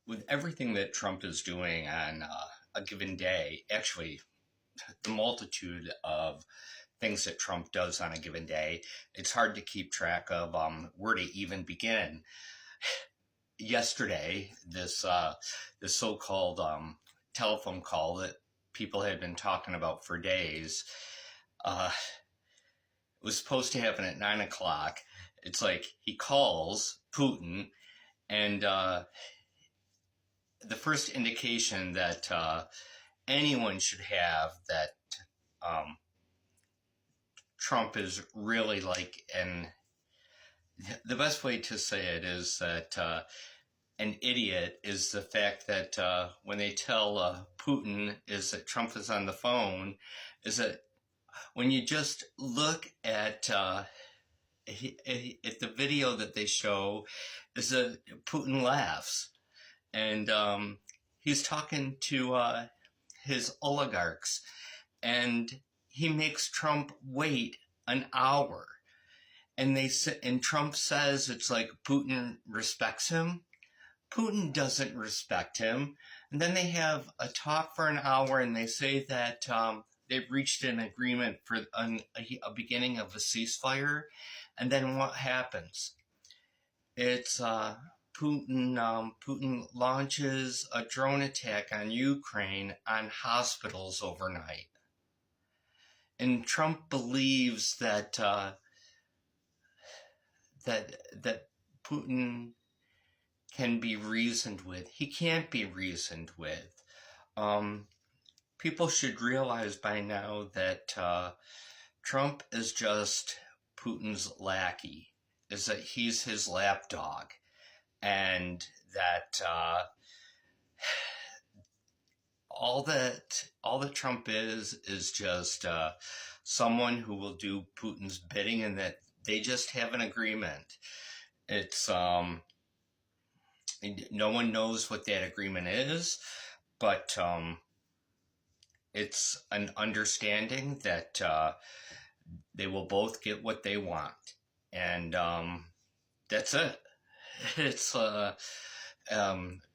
with everything that Trump is doing on a given day, actually, the multitude of things that Trump does on a given day, it's hard to keep track of where to even begin. Yesterday, this so-called telephone call that people had been talking about for days was supposed to happen at 9 o'clock. It's like he calls Putin, and the first indication that anyone should have that Trump is really like the best way to say it is that an idiot is the fact that when they tell Putin is that Trump is on the phone, is that when you just look at the video that they show, is that Putin laughs, and he's talking to his oligarchs, and he makes Trump wait an hour, and Trump says it's like Putin respects him. Putin doesn't respect him, and then they have a talk for an hour, and they say that they've reached an agreement for a beginning of a ceasefire, and then what happens? It's Putin launches a drone attack on Ukraine on hospitals overnight. And Trump believes that that Putin can be reasoned with. He can't be reasoned with. People should realize by now that Trump is just Putin's lackey, is that he's his lapdog, and that all that Trump is just someone who will do Putin's bidding, and that they just have an agreement. It's no one knows what that agreement is, but it's an understanding that they will both get what they want, and that's it. It's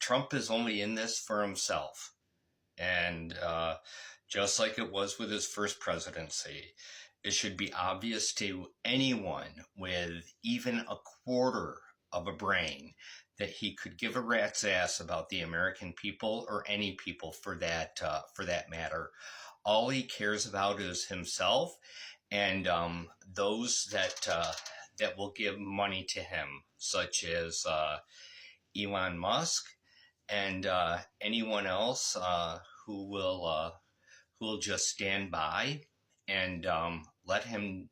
Trump is only in this for himself, and just like it was with his first presidency, it should be obvious to anyone with even a quarter of a brain that he could give a rat's ass about the American people, or any people for that matter. All he cares about is himself and those that will give money to him, such as Elon Musk and anyone else who will just stand by and let him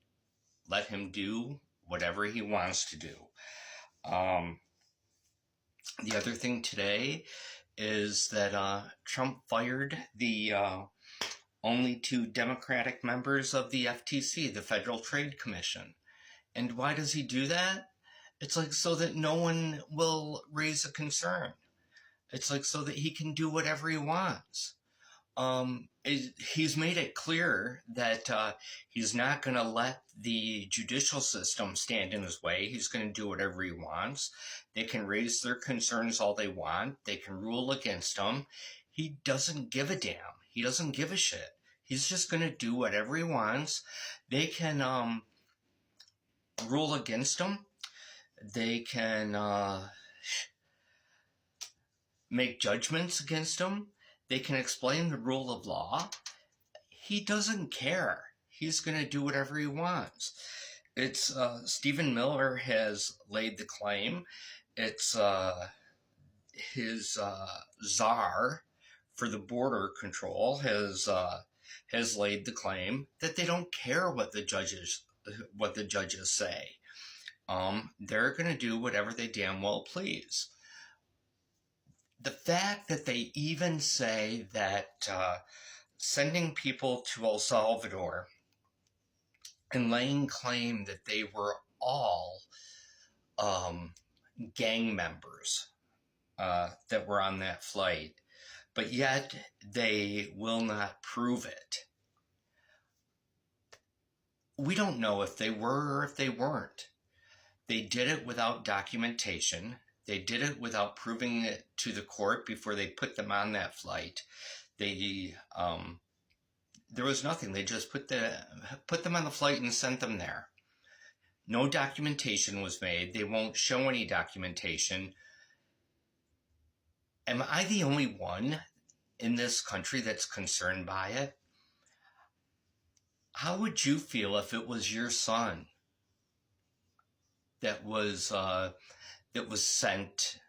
do whatever he wants to do. The other thing today is that Trump fired the only two Democratic members of the FTC, the Federal Trade Commission. And why does he do that? It's like so that no one will raise a concern. It's like so that he can do whatever he wants. He's made it clear that he's not going to let the judicial system stand in his way. He's going to do whatever he wants. They can raise their concerns all they want. They can rule against him. He doesn't give a damn. He doesn't give a shit. He's just going to do whatever he wants. They can rule against him. They can make judgments against him. They can explain the rule of law. He doesn't care. He's going to do whatever he wants. It's Stephen Miller has laid the claim. It's his czar for the border control has laid the claim that they don't care what the judges say. They're going to do whatever they damn well please. The fact that they even say that sending people to El Salvador and laying claim that they were all gang members that were on that flight, but yet they will not prove it. We don't know if they were or if they weren't. They did it without documentation. They did it without proving it to the court before they put them on that flight. They there was nothing. They just put them on the flight and sent them there. No documentation was made. They won't show any documentation. Am I the only one in this country that's concerned by it? How would you feel if it was your son that was sent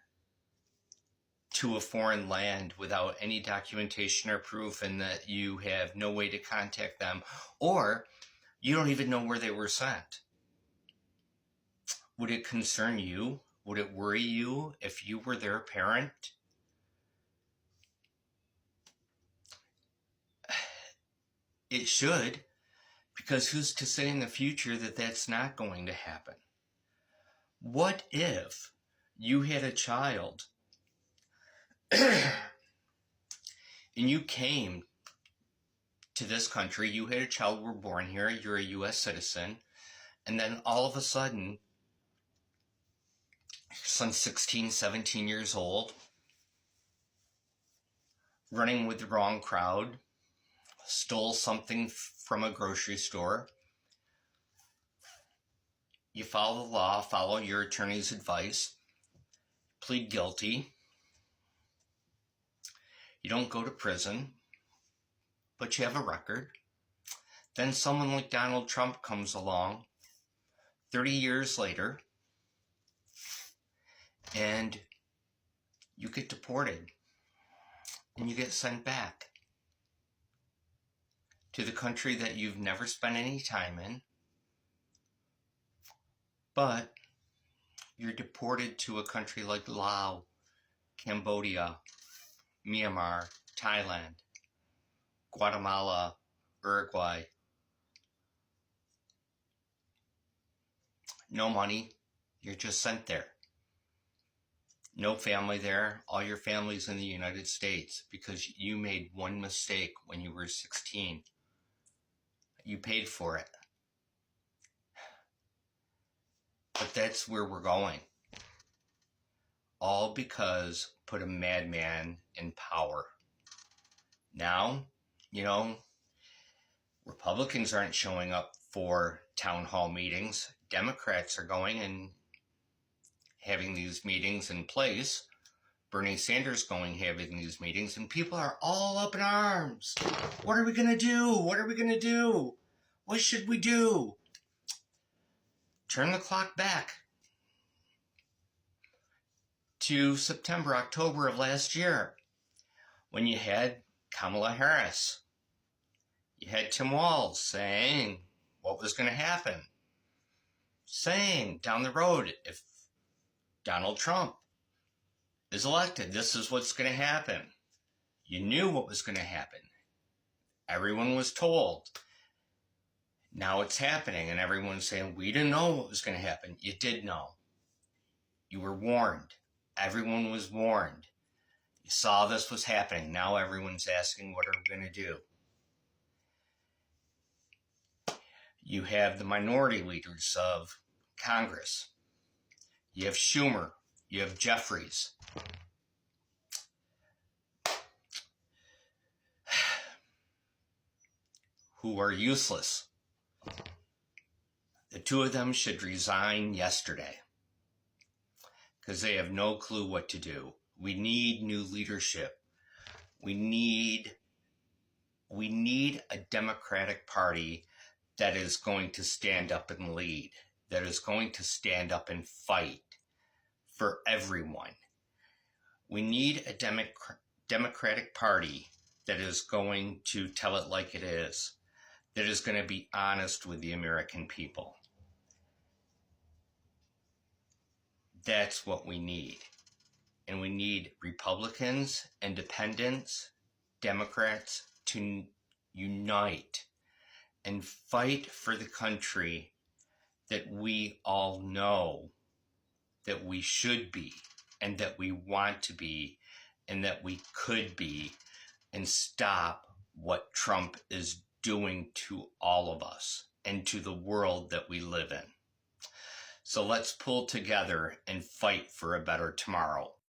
to a foreign land without any documentation or proof, and that you have no way to contact them, or you don't even know where they were sent? Would it concern you? Would it worry you if you were their parent? It should, because who's to say in the future that that's not going to happen? What if you had a child and you came to this country, you had a child, were born here, you're a U.S. citizen, and then all of a sudden, your son's 16, 17 years old, running with the wrong crowd, stole something from a grocery store. You follow the law, follow your attorney's advice, plead guilty. You don't go to prison, but you have a record. Then someone like Donald Trump comes along 30 years later, and you get deported, and you get sent back to the country that you've never spent any time in, but you're deported to a country like Laos, Cambodia, Myanmar, Thailand, Guatemala, Uruguay. No money, you're just sent there. No family there, all your family's in the United States because you made one mistake when you were 16. You paid for it. But that's where we're going. All because put a madman in power. Now, Republicans aren't showing up for town hall meetings. Democrats are going and having these meetings in place. Bernie Sanders going having these meetings, and people are all up in arms. What are we going to do? What are we going to do? What should we do? Turn the clock back to September, October of last year, when you had Kamala Harris. You had Tim Walz saying what was going to happen. Saying down the road, if Donald Trump is elected, this is what's going to happen. You knew what was going to happen. Everyone was told. Now it's happening, and everyone's saying, we didn't know what was going to happen. You did know. You were warned. Everyone was warned. You saw this was happening. Now everyone's asking, what are we going to do? You have the minority leaders of Congress. You have Schumer. You have Jeffries. Who are useless. The two of them should resign yesterday because they have no clue what to do. We need new leadership. We need a Democratic Party that is going to stand up and lead, that is going to stand up and fight for everyone. We need a Democratic Party that is going to tell it like it is, that is going to be honest with the American people. That's what we need. And we need Republicans, Independents, Democrats to unite and fight for the country that we all know that we should be, and that we want to be, and that we could be, and stop what Trump is doing to all of us and to the world that we live in. So let's pull together and fight for a better tomorrow.